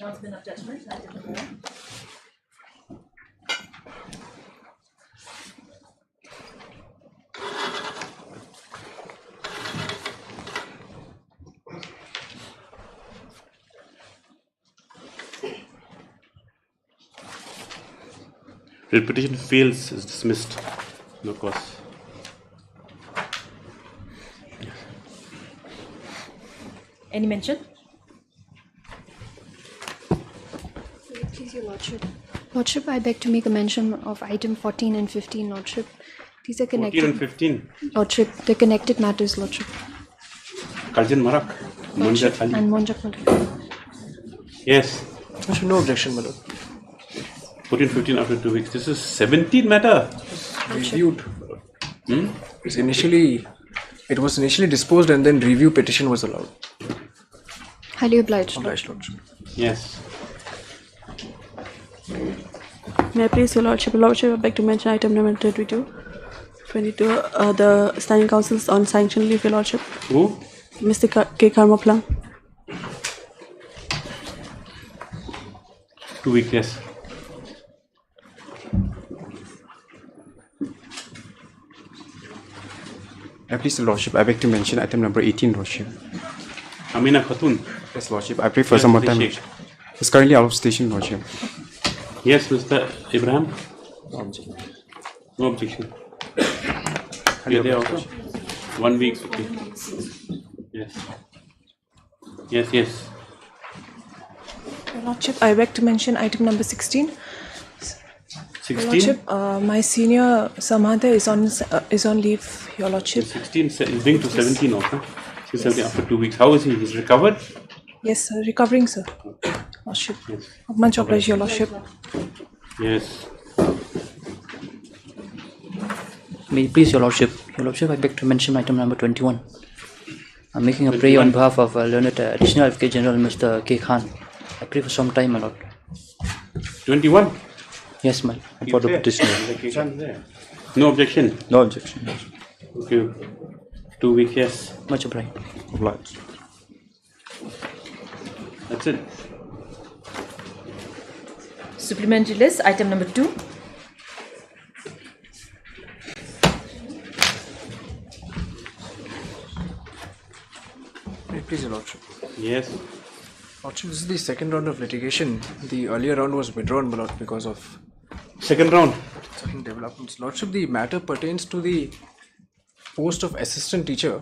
Announcement of judgment, item number 1. Writ petition fails is dismissed. No cause. Any mention? Please, Your Lordship. Lordship, I beg to make a mention of item 14 and 15, Lordship. These are connected. 14 and 15. Lordship, the connected matters, Lordship. Kaljan Marak. Lordship Ali. and Monjak Marak. Yes. No objection, my lord. 14, 15 after 2 weeks. This is 17 matter. Reviewed. It was initially disposed and then review petition was allowed. Highly obliged. Obliged, Lordship. Yes. May I please, Your Lordship? Your Lordship, I beg to mention item number 22. The Standing Councils on Sanction Leave, Your Lordship. Who? Mr. K. Karmaplam. 2 weeks, yes. Please, Lordship, I beg to mention item number 18, Lordship. Amina Khatun. Yes, Lordship, I pray for some more time. It's currently out of station, Lordship. Yes, Mr. Ibrahim. No objection. You're there also? 1 week, okay. Yes. Yes, yes. Your Lordship, I beg to mention item number 16. 16? Your Lordship, my senior Samadha is on leave, Your Lordship. 16 is being to 17 also. She's 17 after 2 weeks. How is he? He's recovered? Yes, sir. Recovering, sir. Lordship. Yes. Much obliged, Your Lordship. Yes. May it please Your Lordship. Your Lordship, I beg to mention item number 21. I'm making a prayer on behalf of learned Additional Advocate General Mr. K. Khan. I pray for some time, my lord. 21? Yes, my lord. For the petitioner. No objection? No objection. Okay. 2 weeks, yes. Much obliged. Obliged. That's it. Supplementary list, item number 2. Please, Your Lordship. Yes. Lordship, this is the second round of litigation. The earlier round was withdrawn, my lord, because of Second round. certain developments. Lordship, the matter pertains to the post of assistant teacher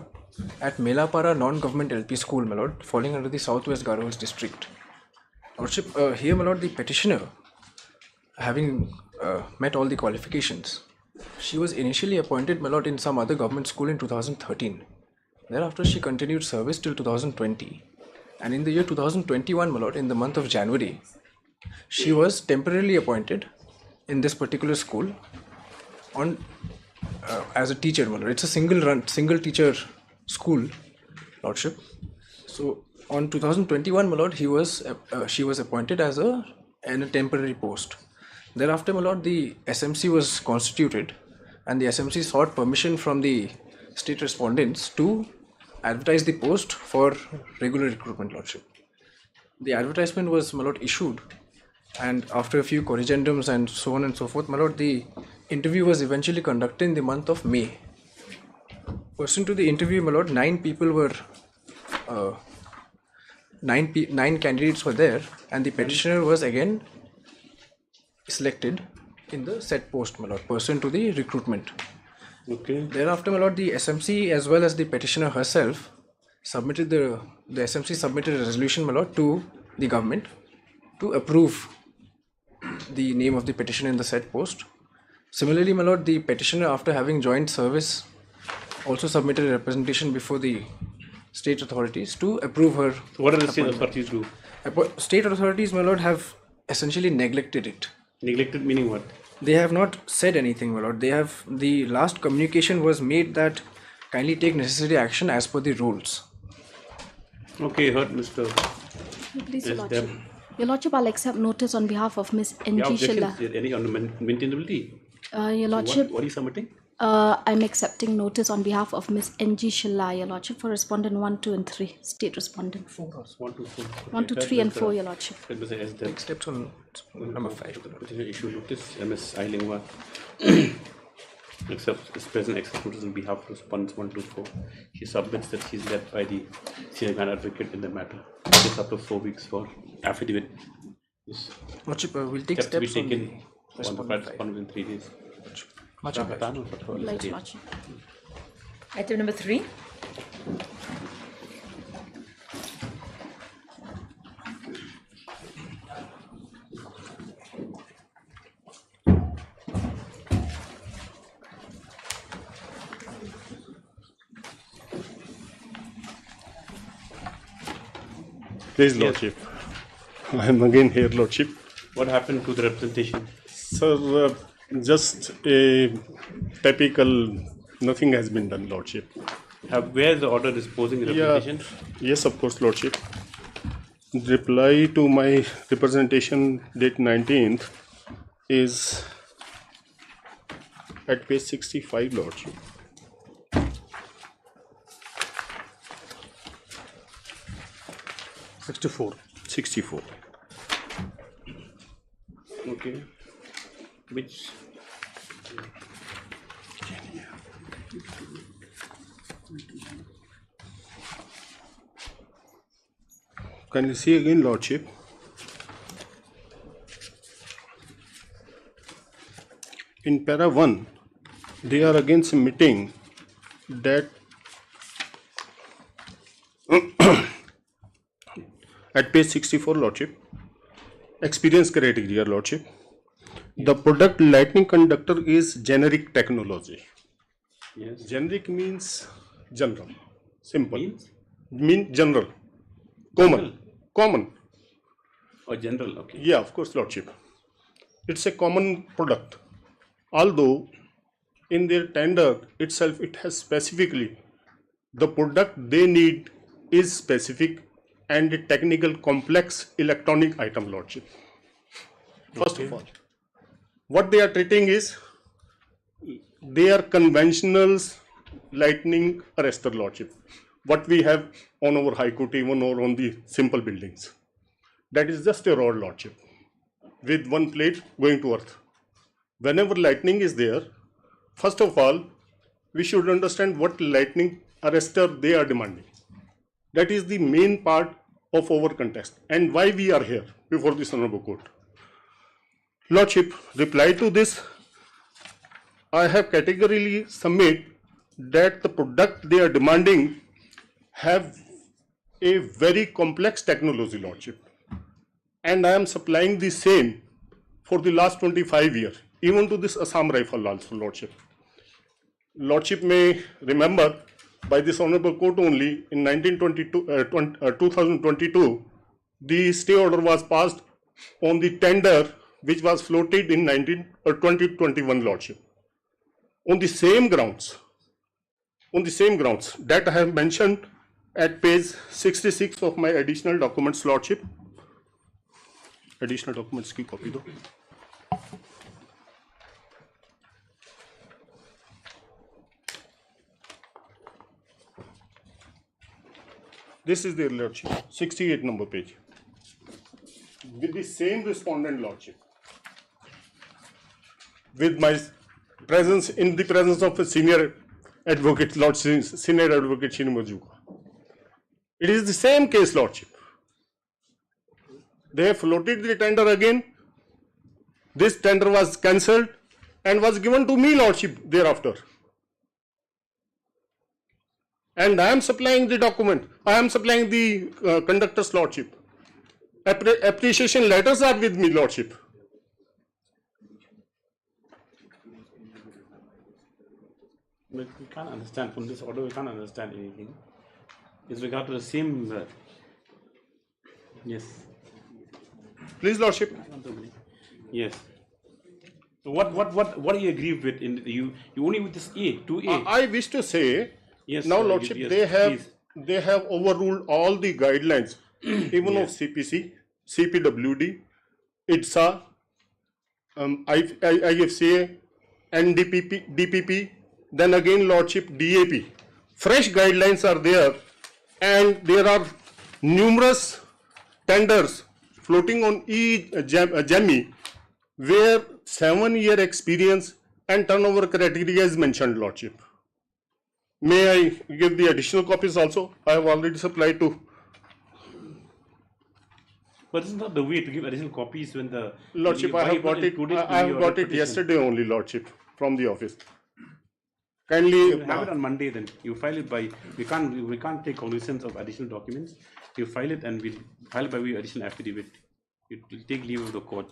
at Melapara non-government LP school, my lord, falling under the Southwest Garhwals district. Lordship, here, my lord, the petitioner, having met all the qualifications, she was initially appointed, my lord, in some other government school in 2013. Thereafter, she continued service till 2020. And in the year 2021, my lord, in the month of January, she was temporarily appointed in this particular school on as a teacher, my lord. It's a single teacher school, Lordship. So on 2021, my lord, she was appointed as in a temporary post. Thereafter, my lord, the SMC was constituted, and the SMC sought permission from the state respondents to advertise the post for regular recruitment, Lordship. The advertisement was, my lord, issued, and after a few corrigendums and so on and so forth, my lord, the interview was eventually conducted in the month of May. Pursuant to the interview, my lord, 9 candidates were there, and the petitioner was again selected in the said post, my lord, pursuant to the recruitment. Okay. Thereafter, my lord, the SMC as well as the petitioner herself submitted the SMC submitted a resolution, my lord, to the government to approve the name of the petitioner in the said post. Similarly, my lord, the petitioner, after having joined service, also submitted a representation before the state authorities to approve her. What are the state authorities do? State authorities, my lord, have essentially neglected it. Neglected meaning what? They have not said anything, my lord. The last communication was made that kindly take necessary action as per the rules. Okay, heard Mr. Please, Yes, Your Lordship. Deb. Your Lordship, I'll accept notice on behalf of Ms. Yeah, N.G. objections? Shilla. Any on maintainability? Your Lordship, What are you submitting? I'm accepting notice on behalf of Ms. N.G. Shilla, Your Lordship, for respondent 1, 2, and 3, state respondent. 1 to 4. 1, 2, 3, and 4, Your Lordship. Let me say as the Take steps on number 5. petitioner issue notice, Ms. Ailingwa is present accept notice on behalf of respondents 1 to 4. She submits that she is led by the senior grand advocate in the matter. It is up to 4 weeks for affidavit. Yes. Lordship, we'll take Steps to be steps on taken the on the respondent respondent in 3 days. Much obliged. Right, Lordship. Item number 3. Please, Lordship. I am again here, Lordship. What happened to the representation? Sir, just a typical, nothing has been done, Lordship. Where is the order disposing the representation? Yes, of course, Lordship. Reply to my representation date 19th is at page 65, Lordship. Sixty-four. Okay. Which? Can you see again, Lordship? In para 1, they are again submitting that at page 64, Lordship, experience criteria, Lordship. The product lightning conductor is generic technology. Yes. Generic means general, simple. Means? General, common. Or general, okay. Yeah, of course, Lordship. It's a common product. Although in their tender itself, it has specifically the product they need is specific and a technical complex electronic item, Lordship. First of all, what they are treating is they are conventional lightning arrestor, Lordship. What we have on our High Court, even or on the simple buildings. That is just a rod, Lordship, with one plate going to earth. Whenever lightning is there, first of all, we should understand what lightning arrestor they are demanding. That is the main part of our contest and why we are here before this honorable court. Lordship, reply to this, I have categorically submit that the product they are demanding have a very complex technology, Lordship, and I am supplying the same for the last 25 years, even to this Assam rifle also, Lordship. Lordship may remember by this honorable court only in 2022, the stay order was passed on the tender which was floated in 2021, Lordship. On the same grounds that I have mentioned at page 66 of my additional documents, Lordship. Additional documents की copy दो. This is their, Lordship, 68 number page. With the same respondent, Lordship. With my presence, in the presence of a senior advocate, Lordship, senior advocate Shinimajuka. It is the same case, Lordship. They have floated the tender again. This tender was cancelled and was given to me, Lordship, thereafter. And I am supplying the document. I am supplying the conductor's, Lordship. Appreciation letters are with me, Lordship. But we can't understand from this order, we can't understand anything. It's regard to the same. Yes. Please, Lordship. Yes. So what do you agree with? You only with this A, 2A. I wish to say, yes, now, Lordship, yes, they have overruled all the guidelines, even of CPC, CPWD, ITSA, IFCA, NDPP, DPP, then again Lordship DAP. Fresh guidelines are there, and there are numerous tenders floating on GEMI where 7-year experience and turnover criteria is mentioned, Lordship. May I give the additional copies also? I have already supplied to. But it's not the way to give additional copies when the Lordship, I have got it. I have got it yesterday only, Lordship, from the office. Kindly you have it on Monday. Then you file it by. We can't take cognizance of additional documents. You file it and we'll file it by way of additional affidavit. You will take leave of the court.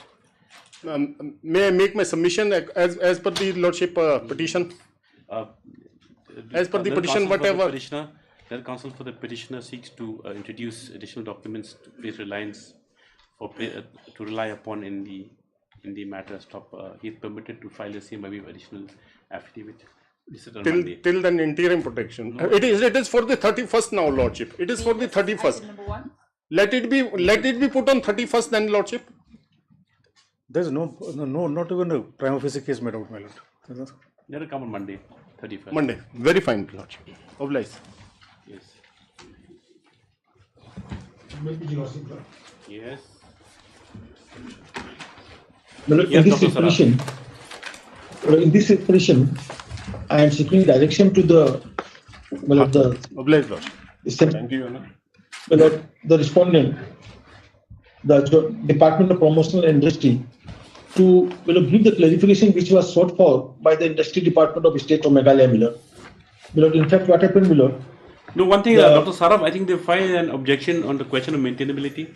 May I make my submission as per the Lordship petition? As per the petition, whatever. The counsel for the petitioner seeks to introduce additional documents to place reliance or to rely upon in the matter. He is permitted to file the same by way of additional affidavit. Till then, interim protection. No. It is for the 31st now, Lordship. It is for the 31st. Number 1. Let it be put on 31st then, Lordship. There is no, not even a prima facie case made out, my lord. Let it come on Monday, 31st. Monday. Very fine, Lordship. Oblige. Yes. Yes. In this petition, I am seeking direction to the Oblige, Lordship. Thank you, the respondent, the Department of Promotional Industry, to give the clarification which was sought for by the Industry Department of State of Meghalaya. In fact, what happened, No, one thing, Dr. Saraf, I think they filed an objection on the question of maintainability.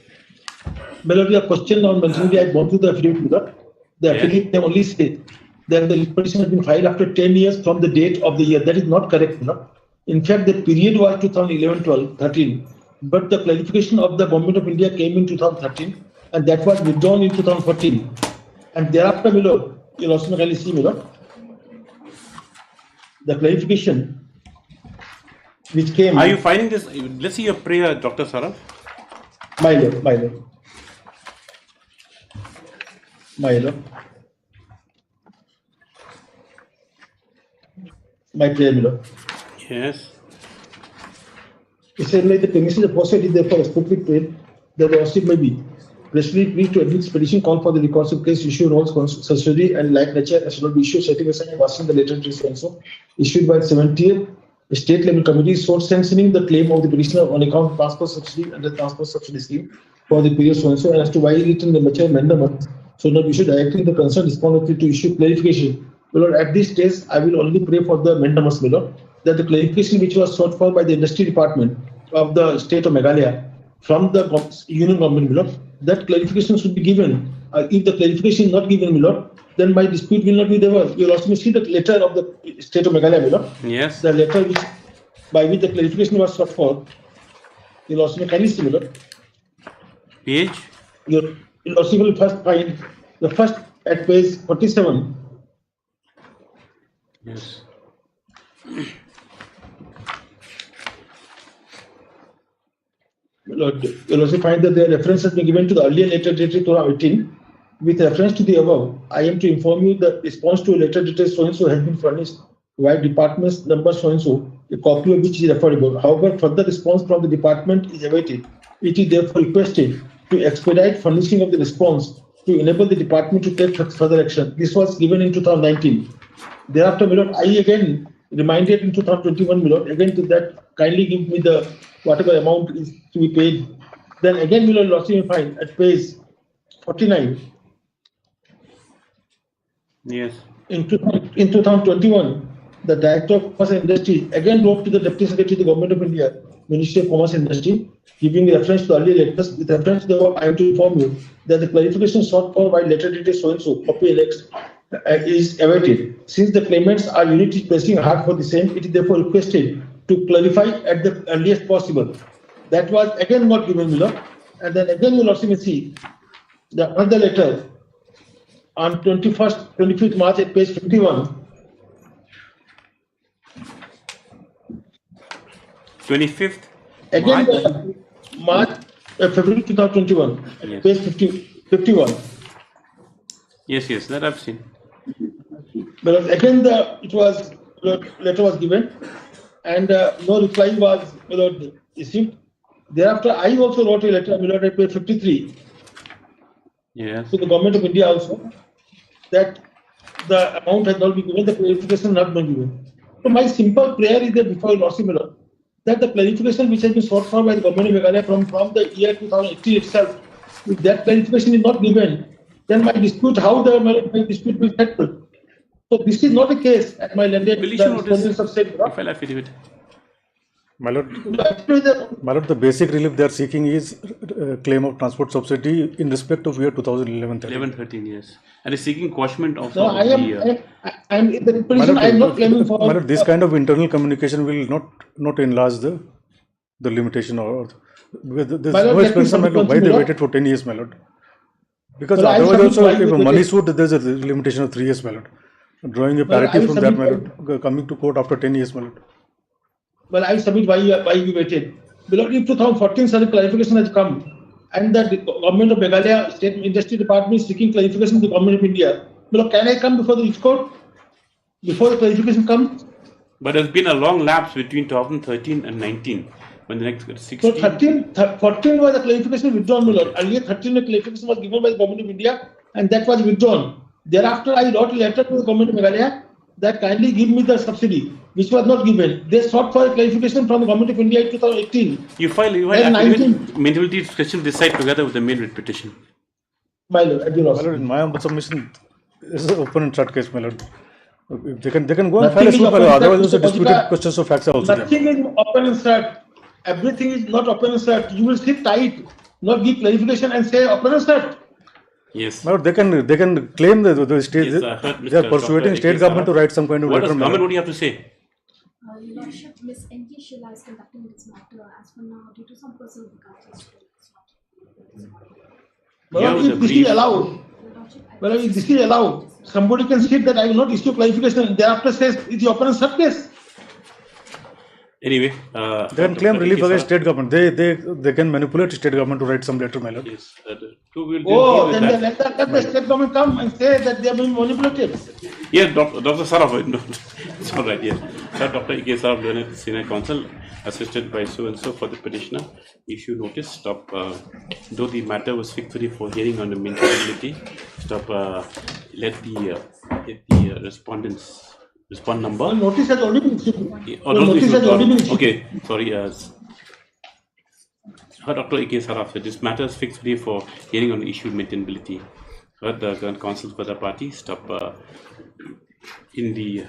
The question on maintainability, I gone through the affidavit, The affidavit, they only say that the petition has been filed after 10 years from the date of the year. That is not correct. In fact, the period was 2011, 12, 13. But the clarification of the Government of India came in 2013, and that was withdrawn in 2014. And thereafter, you'll also see, the clarification which came. Are you finding this? Let's see your prayer, Dr. Saraf. My lord. My prayer, my lord. Yes. It said, like the premises of process is therefore respectively prayed that the Lordship may be respectfully pleased to admit petition call for the recourse of case issue notes subsidiary and like nature as should not be issued certification and passing the letter to so issued by the 70th state level committee so sanctioning the claim of the petitioner on account of transport subsidy and the transport subsidy scheme for the period so and so, and as to why written the mature amendment so not issued directly the concerned respondent to issue clarification. Lord, at this stage, I will only pray for the amendments, Lord, that the clarification which was sought for by the Industry Department of the State of Meghalaya from the Union Government, Lord, that clarification should be given. If the clarification is not given, Lord, then my dispute will not be there. You will also see the letter of the State of Meghalaya, Lord. Yes. The letter by which the clarification was sought for. You will also kindly see, Lord. Page? You will also first find the first at page 47. Yes. You'll also find that the reference has been given to the earlier letter dated 2018. With reference to the above, I am to inform you the response to a letter dated so-and-so has been furnished by department's number so-and-so, a copy of which is referable. However, further response from the department is awaited. It is therefore requested to expedite furnishing of the response to enable the department to take further action. This was given in 2019. Thereafter, my lord, I again reminded in 2021, my lord, again to that, kindly give me the whatever amount is to be paid. Then again, my lord, also you find at page 49. Yes. In 2021, the Director of Commerce and Industry again wrote to the Deputy Secretary of the Government of India, Ministry of Commerce and Industry, giving reference to the earlier letters. With reference to the above, I am to inform you that the clarification sought for by letter dated so-and-so, copy annexed, is awaited. Since the claimants are unity pressing hard for the same, it is therefore requested to clarify at the earliest possible. That was again not given, Miller. And then again, you will also see the another letter on 25th March at page 51. 25th? Again, February 2021, yes. Page 51. Yes, that I've seen. But again, it was letter was given, and no reply was received. Thereafter, I also wrote a letter, at page 53, Yes. to the government of India also, that the amount has not been given, the clarification not been given. So my simple prayer is that before Lordship, that the clarification which has been sought for by the government of Meghalaya from the year 2018 itself, if that clarification is not given, then my dispute, how my dispute will be settled. So this is not a case at my landed. Will issue notice if I'll affidavit. My Lord, the basic relief they are seeking is claim of transport subsidy in respect of year 2011-13. Yes. And is seeking quashment of No, I am in the position. I am not claiming for. My Lord, this kind of internal communication will not enlarge the limitation or because there is no explanation, my Lord, why they waited for 10 years, my Lord. Because otherwise also if a money suit, there is a limitation of 3 years, my Lord. Drawing a parity from that, my Lord, coming to court after 10 years, my Lord. Well, I submit why you waited. Below, if 2014 such a clarification has come, and the government of Meghalaya State Industry Department is seeking clarification to the government of India, below, can I come before the court before the clarification comes? But there's been a long lapse between 2013 and 19. When the next 16. So 14 was the clarification withdrawn, my Lord. Earlier 13 the clarification was given by the government of India, and that was withdrawn. Thereafter, I wrote a letter to the government of Meghalaya that kindly give me the subsidy, which was not given. They sought for a clarification from the government of India in 2018. You file maintainability discretion decide together with the main writ petition. My Lord, at your My Lord, in my humble submission, this is an open and shut case, my Lord. They can go and file a suit, my Lord. Otherwise, also disputed questions of facts are also there. Nothing is open and shut. Everything is not open and shut. You will sit tight, not give clarification and say open and shut. Yes. My Lord, they can claim the state. Yes, they are persuading state government to write some kind of letter. What do you have to say? Your Lordship, Ms. N.T. Sheila is conducting this matter as for now due to some personal difficulties. Well, if this is allowed, if this is allowed, somebody can state that I will not issue clarification. Thereafter says it's open and shut case. Anyway, they can claim relief against state government. They can manipulate state government to write some letter, my Lord. Yes. Then let the state government come and say that they have been manipulated. Yes, Dr. Saraf, no, it's all right. Yes, Dr. A.K. Saraf, Learned Senior Counsel, assisted by so and so for the petitioner, issue notice. Stop. Though the matter was fixed for hearing on the maintainability, stop. Let the respondents. Respond number. The notice has already been issued. Notice has already been issued. Okay, sorry. Dr. A.K. Saraf said this matter is fixed for hearing on the issue of maintainability. Heard the current counsel for the party. Stop. In the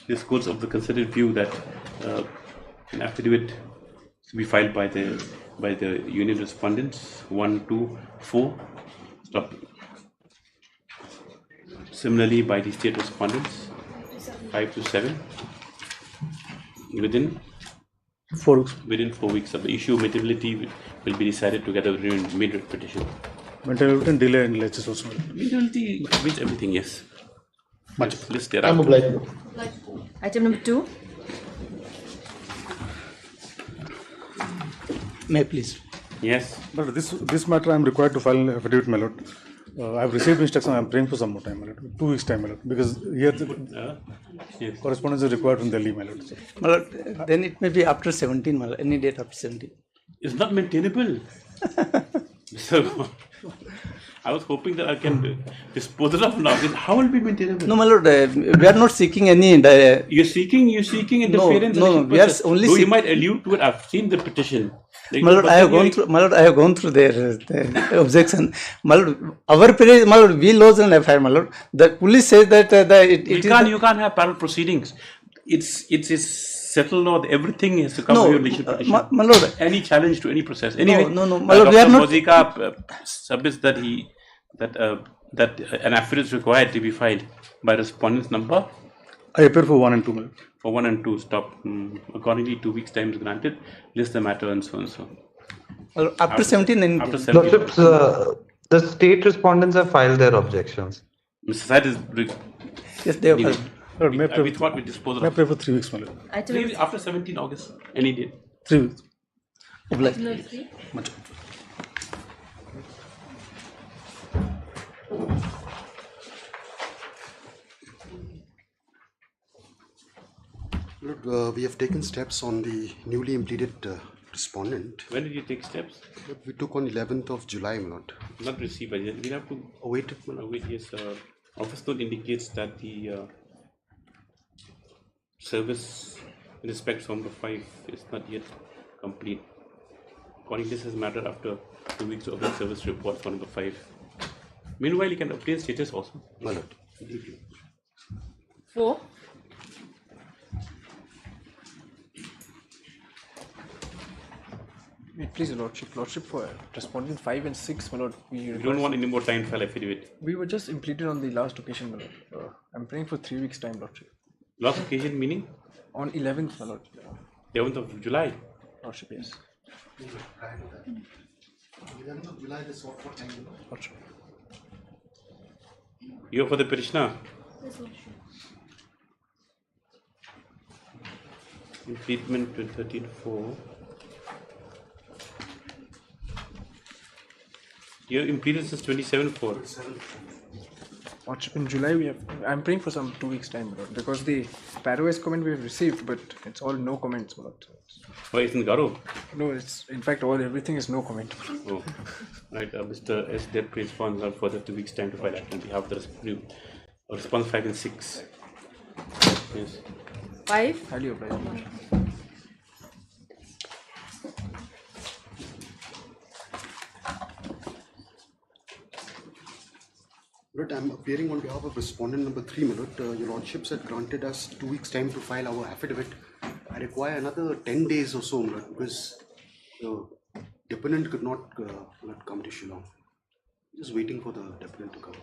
discourse of the considered view that an affidavit to be filed by the union respondents 1, 2, 4. Stop. Similarly, by the state respondents 5 to 7 within 4 weeks of the issue. Maintainability will be decided together with the main writ petition. Maintainability and delay in latches also. Maintainability means everything, yes. List there. I'm obliged. Item number 2. May I please? Yes. But this matter I am required to file an affidavit, my Lord. I have received instruction. I am praying for some more time, my Lord. 2 weeks time, my Lord. Because here yes. Correspondence is required from Delhi, my Lord. My Lord, then it may be after 17, my Lord. Any date after 17. It's not maintainable. So I was hoping that I can dispose it of now. How will it be maintainable? No, my Lord, we are not seeking any. You're seeking interference. No, we are only. Though you might allude to it. I've seen the petition. Like, my Lord, I have gone through their objection. My Lord, our period, my Lord, we lodged an FIR, my Lord. The police says that you can't have parallel proceedings. It's settled law. Everything has to come to your initial petition. My Lord, any challenge to any process. Anyway, my Lord, we are not. Mozika submits that an affidavit is required to be filed by respondents number. I appear for 1 and 2, my Lord. For 1 and 2, stop. Accordingly, 2 weeks time is granted. List the matter and so and so. After 17, after 17. Lordships, the state respondents have filed their objections. Mr. Said is. Yes, they have filed. Lord, may we thought we disposed of. May I pray for 3 weeks, my Lord. After 17 August, any date. 3 weeks. Obliged. Much. Look, we have taken steps on the newly impleted respondent. When did you take steps? We took on 11th of July, my lord. Not received. We have to await. Yes, office note indicates that the service in respect to number 5 is not yet complete. According to this matter after 2 weeks of the service report for number 5. Meanwhile, you can obtain status also. My lord. 4. Please, Lordship, for respondent 5 and 6, my lord. We don't want any more time to file affidavit. We were just impleted on the last occasion, my lord. I'm praying for 3 weeks' time, Lordship. Last occasion meaning? On 11th, my lord. 11th of July? Lordship, yes. 11th of July, this what time? Lordship. You are for the petitioner? Impletement 13.4. You have impleted since 27.4. Lordship, in July we have. I'm praying for some 2 weeks' time, my lord, because the Parawise comment we have received, but it's all no comments, my lord. Why isn't Garo? No, it's in fact everything is no comment. Oh, right. Mr. S. Debt responds on further 2 weeks' time to file action on behalf of the response 5 and 6. Yes. 5. Highly obliged. Lord, I'm appearing on behalf of respondent number 3, my lord. Your lordships had granted us 2 weeks' time to file our affidavit. I require another 10 days or so, my lord, because the deponent could not come to Shillong. Just waiting for the deponent to come.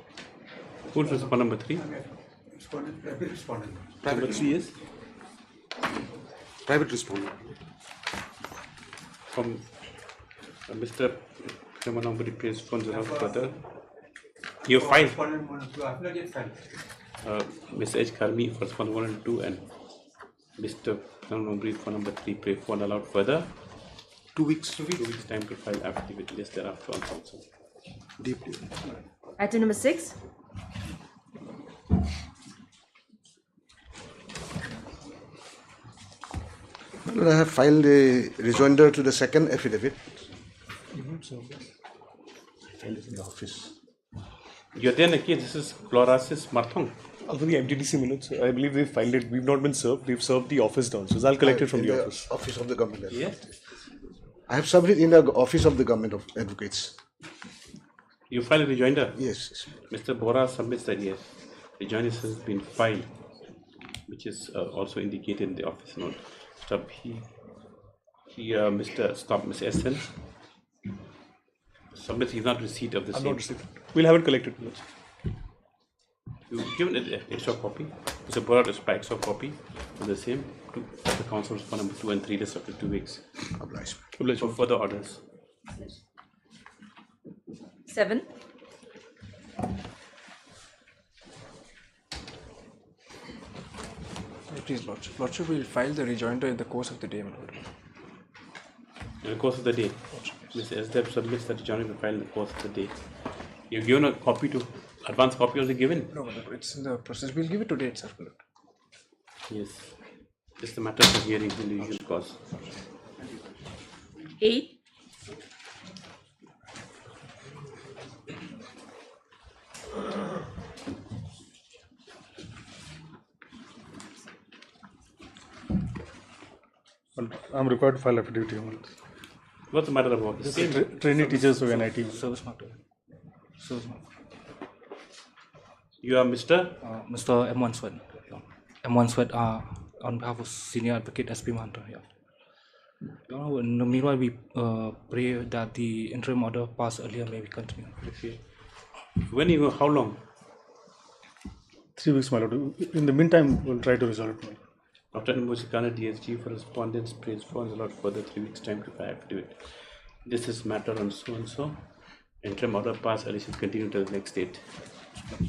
Who's respondent number 3? Private respondent. Number 3 is? Private respondent. From Mr. Kramanambari responds further. You file. Ms. H. Karmi for respondent 1 and 2 and Mr. Kramanambari for number 3 pray for allowed further 2 weeks. 2 weeks time to file affidavit list thereafter on council. Deeply. Item number 6. Well, I have filed a rejoinder to the second affidavit. I filed it in the office. You're there, Naki. This is Florasis Marthong. For the MTDC minutes, I believe they filed it. We've not been served. They've served the office downstairs. I'll collect it from the office. Office of the government. Yes. I have submitted in the office of the government of advocates. You filed a rejoinder? Yes. Mr. Bora submits that yes. Rejoinder has been filed, which is also indicated in the office note. Stop. Mr. SN submits he's not receipt of the same. Not received. We'll have it collected. You've given an extra copy. Mr. Bora to supply extra copy of the same to the council for number 2 and 3 days after 2 weeks. Obliged. For further orders. 7. Please, Lordship. Lordship will file the rejoinder in the course of the day, my lord. In the course of the day? Ms. SDEP submits the rejoinder to file in the course of the day. You've given a copy to, advance copy also given? No, it's in the process. We'll give it today itself, my lord. Yes. It's the matter of hearing in the usual course. 8. I'm required to file affidavit here. What's the matter about? Trainee teachers of NIT. Service matter. Service matter. You are Mr. Mr. M1 Sweat. M1 Sweat on behalf of Senior Advocate SP Mahanta. Meanwhile, we pray that the interim order passed earlier may be continued. Okay. When you how long? 3 weeks, my lord. In the meantime, we'll try to resolve it. After Musikana DSG for respondents, praise for allowed further 3 weeks time to file affidavit. This is matter on so and so. Interim order pass, elections continue to the next date.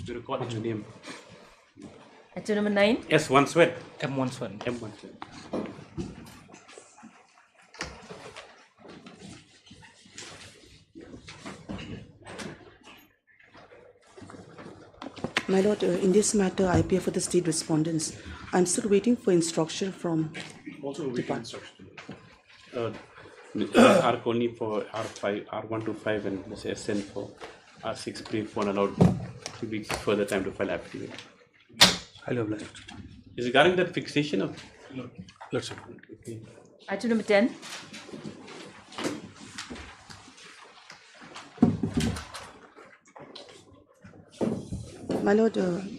To record your name. Item number 9. Yes, one sweat. M1 Sweat. M1 sweat. My lord, in this matter, I appear for the state respondents I'm still waiting for instruction from Also waiting department. instruction. Arc only for R5, R1 to 5, and let's say SN for R6 brief one allowed 3 weeks further time to file affidavit. Hello, Black. Is regarding that fixation of Let's see. okay. Item number 10. My lord,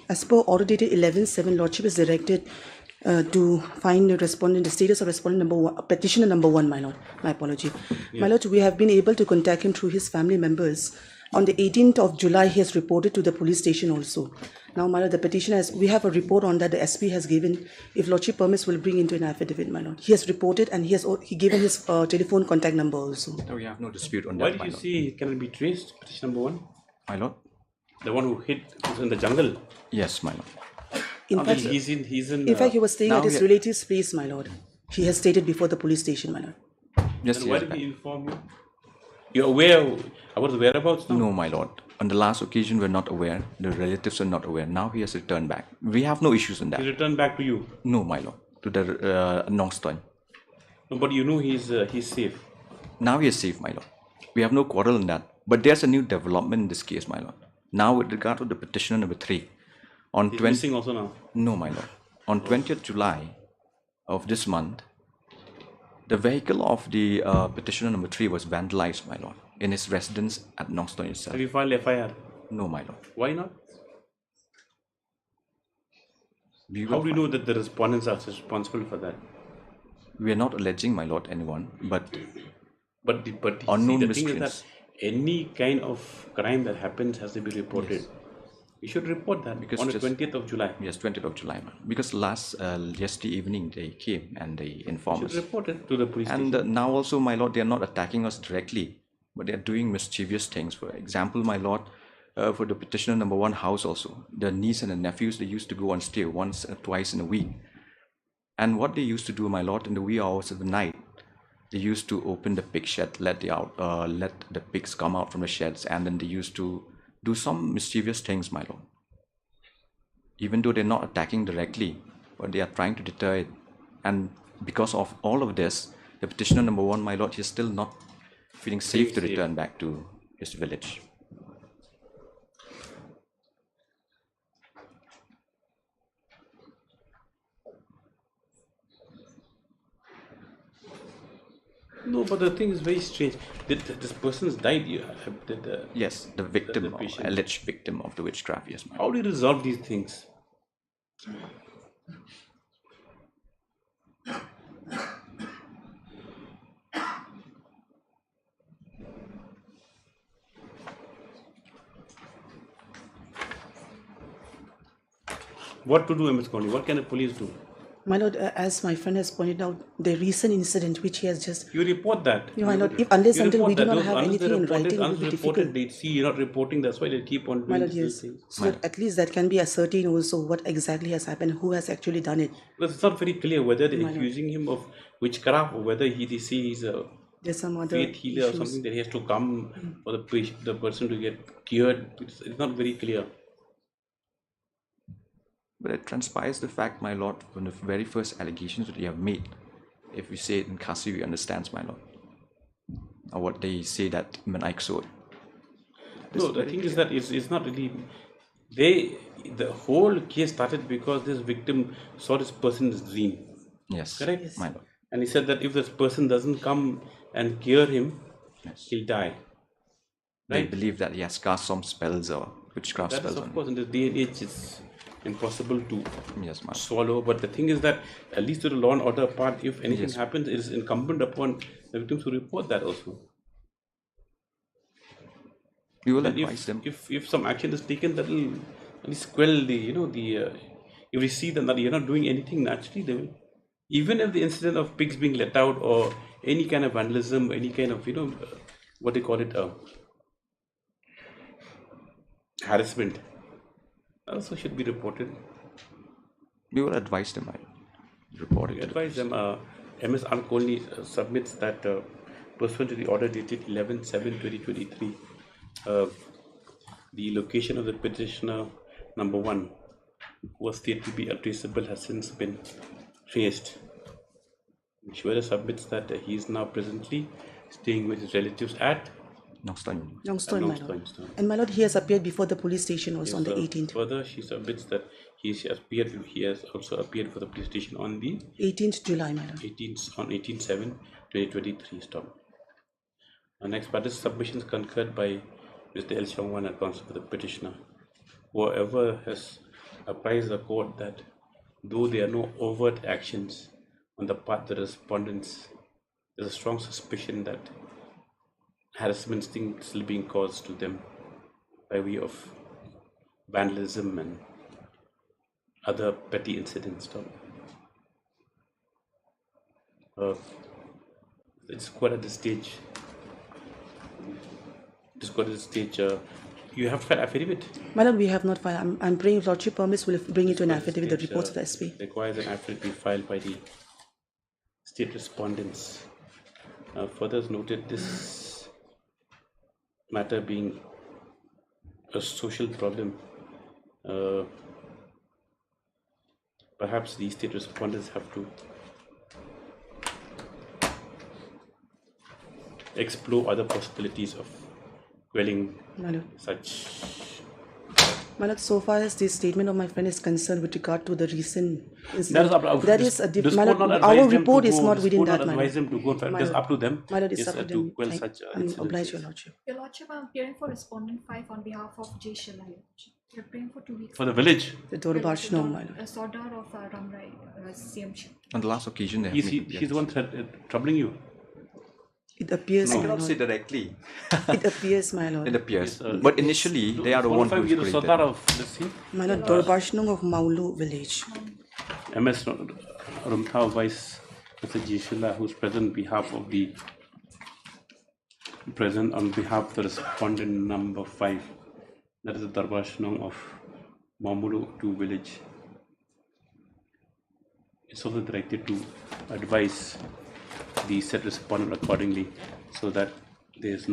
as per order dated 11/7, lordship is directed to find the respondent, the status of respondent number 1, petitioner number 1, my lord. My apology. My lord, we have been able to contact him through his family members. On the 18th of July, he has reported to the police station also. Now, my lord, the petitioner has, we have a report on that the SP has given. If lordship permits, will bring into an affidavit, my lord. He has reported and he given his telephone contact number also. No, we have no dispute on Why that. did you say it cannot be traced? Petition number 1? My lord? The one who hit was in the jungle? Yes, my lord. In fact, in fact, he was staying now at his relative's place, my lord. He has stated before the police station, my lord. Yes, and why did he inform you? You're aware about the whereabouts now? No, my lord. On the last occasion, we're not aware. The relatives are not aware. Now he has returned back. We have no issues in that. He returned back to you? No, my lord. To the Nongstoin. No, but you know he's safe. Now he is safe, my lord. We have no quarrel in that. But there's a new development in this case, my lord. Now, with regard to the petitioner number 3, on He's missing also now? No, my lord. On 20th July of this month, the vehicle of the petitioner number 3 was vandalized, my lord, in his residence at Nongstoin itself. Have you filed FIR? No, my lord. Why not? We How will do you know that the respondents are responsible for that? We are not alleging, my lord, anyone, but unknown unknown the thing is that miscreants. any kind of crime that happens has to be reported. Yes. You should report that Because on the just- 20th of July. Yes, 20th of July, man. Because yesterday evening they came and they informed You us. should report it to the police And station. now also, my lord, they are not attacking us directly, but they are doing mischievous things. For example, my lord, for the petitioner number 1 house also, the niece and the nephews, they used to go and stay once or twice in a week. And what they used to do, my lord, in the wee hours of the night, they used to open the pig shed, let the pigs come out from the sheds, and then they used to do some mischievous things, my lord. Even though they're not attacking directly, but they are trying to deter it. And because of all of this, the petitioner number 1, my lord, he's still not feeling safe to return back to his village. No, but the thing is very strange. This person's died. Yes, the victim, the patient. alleged victim of the witchcraft, yes, my lord. How do you resolve these things? What to do, MS County? What can the police do? My lord, as my friend has pointed out, the recent incident which he has just... You report that. No, my lord, if unless You until we report do that. not have Unless anything they in report it, writing, it will unless be they report it, difficult. they see you're not reporting. That's why they keep on My doing lord, these yes. things. So that at least that can be ascertained also what exactly has happened, who has actually done it. Because it's not very clear whether they're My lord. accusing him of witchcraft or whether they say he's a There's some other faith healer or issues. something that he has to come for the person to get cured. It's not very clear. But it transpires the fact, my lord, from the very first allegations that you have made. If we say it in Kasi, we understand, my lord. Or what they say that Manaik sold. No, the thing is that it's not really. The whole case started because this victim saw this person's dream. Yes, correct. Yes. My lord. And he said that if this person doesn't come and cure him, he'll die. They Right? believe that he has cast some spells or witchcraft That is, spells of on course, in this day and age, it's impossible to Yes, ma'am. swallow. But the thing is that, at least to the law and order part, if anything Yes. happens, it is incumbent upon the victims to report that also. We will And advise them. If some action is taken, that will at least quell if we see them that you're not doing anything naturally, they will. Even if the incident of pigs being let out or any kind of vandalism, any kind of what they call it, harassment, also should be reported. We will advise them. Report it. We to the advise them. MS Alkolni submits that pursuant to the order dated 11/7/2023, the location of the petitioner number 1 who was stated to be untraceable has since been traced. Ishwara submits that he is now presently staying with his relatives at Longstone, my lord. And my lord, he has appeared before the police station also on the 18th. Further, she submits that he has also appeared for the police station on the 18th July, my lord. 18/7/2023. Stop. Next part is submissions concurred by Mr. L. Shongwan and counsel for the petitioner. Whoever has apprised the court that though there are no overt actions on the part of the respondents, there is a strong suspicion that harassment is still being caused to them by way of vandalism and other petty incidents. It's quite at this stage. You have filed affidavit? My lord, we have not filed. I'm praying if Lordship permits, we'll bring it to an affidavit, the reports of the SP. Requires an affidavit be filed by the state respondents. Further is noted this matter being a social problem. Perhaps the state respondents have to explore other possibilities of quelling such. My lord, so far as this statement of my friend is concerned with regard to the recent incident, our report is not within that. Advise them to go. It's up to them. My lord, it's up to them. To quell such oblige your lordship. Your lordship, I'm appearing for respondent 5 on behalf of J. Shila. You're praying for 2 weeks. For the village? The Dorbarshno, my lord. A Sardar of Ramrai, CM. On the last occasion, he's the one troubling you. It appears, no, my cannot lord. say directly. It appears, my lord. It appears. But initially, they are the one who is My lord, Dorbarshno of Maulu village. MS Rumthao Vice Mr. Jishila, who's present on behalf of the respondent number 5. That is the Darbashnong of Mamulu 2 village. It's also directed to advise the said respondent accordingly, so that there is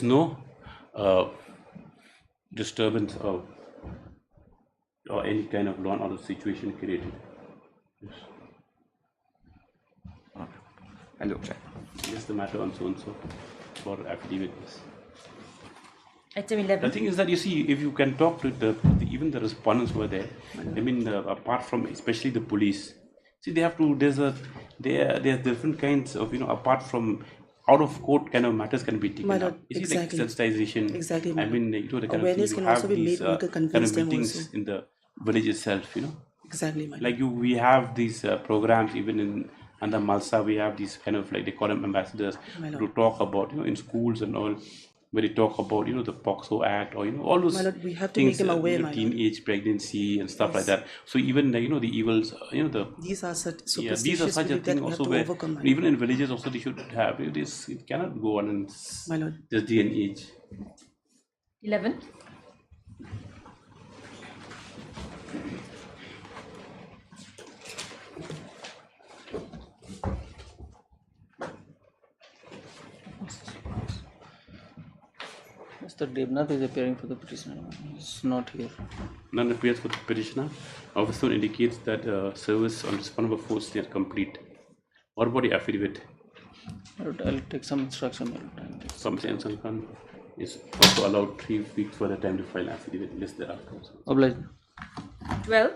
no disturbance or any kind of law and order situation created. Yes. Hello, sir. Yes, the matter on so and so for affidavit. Item 11. The thing is that you see, if you can talk to even the respondents who were there, I mean, apart from especially the police, see, they have to. There are different kinds of, apart from out of court kind of matters can be taken up. You see, like sensitization. Exactly. I mean, the kind awareness of can have also be these, made. We can kind convince of them meetings also. in the village itself. Exactly, like we have these programs even in under Malsa. We have these kind of, like, they call them ambassadors, to talk about, in schools and all, where they talk about, the POXO Act, or all those we have to things, make them aware, teenage pregnancy and stuff like that. So even the evils, these are such these are such a thing also where overcome, even in villages also they should have this. It cannot go on in this day and age. 11. Mr. Devnath is appearing for the petitioner. He's not here. None appears for the petitioner. Officer indicates that service on respondent number 4 is still complete. What about the affidavit? I'll take some instruction. Some is also allowed 3 weeks for the time to file affidavit unless there are. Obliged. 12.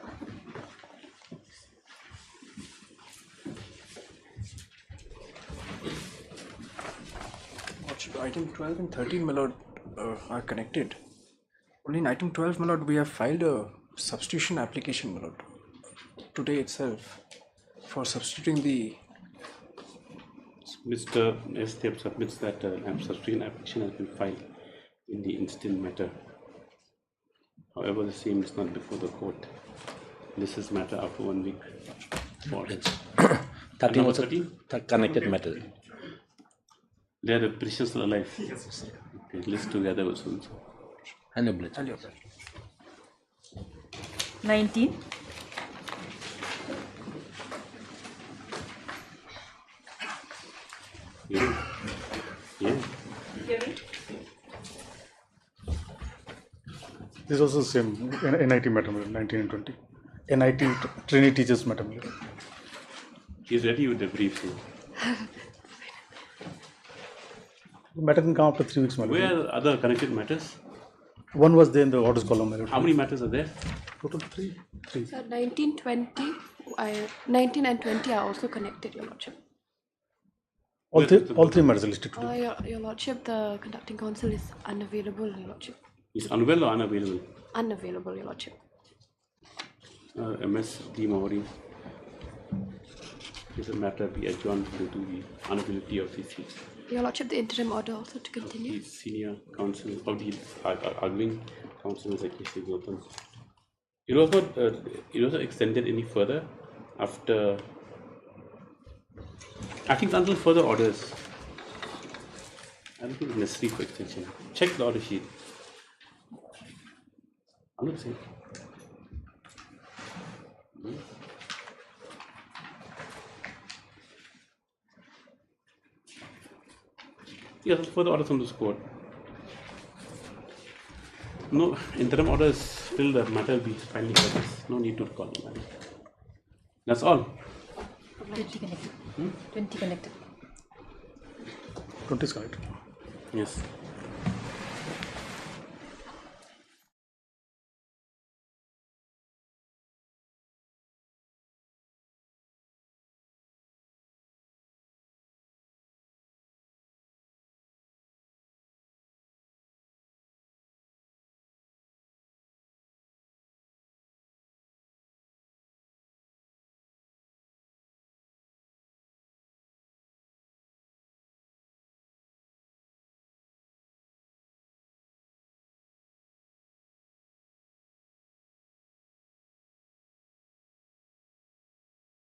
Item 12 and 13, my lord, are connected. Only in item 12, my lord, we have filed a substitution application, my lord, today itself, for substituting the... Mr. Estep submits that substitution application has been filed in the instant matter. However, the same is not before the court. This is matter after 1 week. 13 also connected matter. They are the petitions still alive. Yes. Okay, list together also. And obliged. 19. Yeah. This is also the same NIT matter, 19 and 20. NIT trainee teachers matter. He's ready with the brief. The matter can come after 3 weeks. Where are the other connected matters? One was there in the orders column. How many matters are there? Total 3. So 19, 20, 19 and 20 are also connected, Your Lordship. All three matters are listed today. Your Lordship, the conducting counsel is unavailable, Your Lordship. Is unavailable or unavailable? Unavailable, Your Lordship. MS D. Mawari. This is a matter be adjourned due to the unavailability of the Your Lordship, the interim order also to continue. The senior counsel of the arguing counsel is actually open. It was not extended any further after. I think until further orders. I don't think it's necessary for extension. Check the order sheet. I'm not saying. Yes, further orders from this court. No interim orders till the matter be finally processed. No need to call the matter. That's all. 20 connected. 20 connected. 20 is correct. Yes.